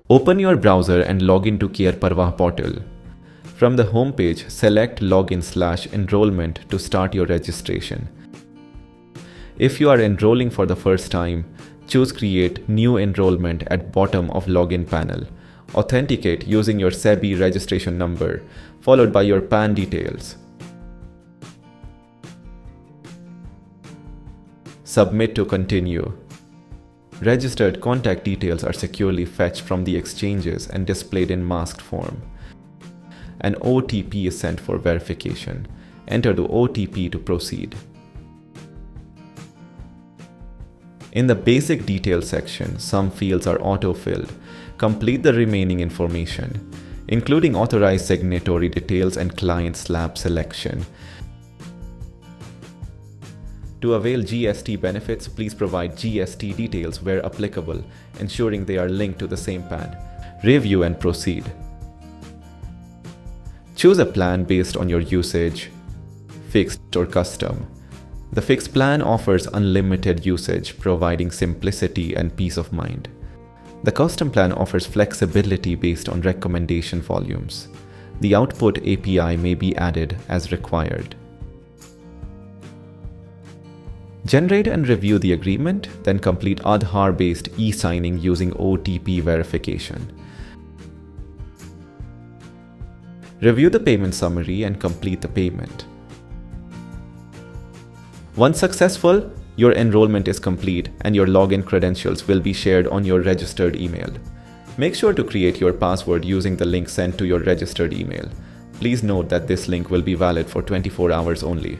Open your browser and log into PaRRVA portal. From the home page, select Login/Enrollment to start your registration. If you are enrolling for the first time, choose Create New Enrollment at bottom of Login panel. Authenticate using your SEBI registration number, followed by your PAN details. Submit to continue. Registered contact details are securely fetched from the exchanges and displayed in masked form. An OTP is sent for verification. Enter the OTP to proceed. In the basic details section, some fields are auto-filled. Complete the remaining information, including authorized signatory details and client slab selection. To avail GST benefits, please provide GST details where applicable, ensuring they are linked to the same PAN. Review and proceed. Choose a plan based on your usage, fixed or custom. The fixed plan offers unlimited usage, providing simplicity and peace of mind. The custom plan offers flexibility based on recommendation volumes. The output API may be added as required. Generate and review the agreement, then complete Aadhaar-based e-signing using OTP verification. Review the payment summary and complete the payment. Once successful, your enrollment is complete and your login credentials will be shared on your registered email. Make sure to create your password using the link sent to your registered email. Please note that this link will be valid for 24 hours only.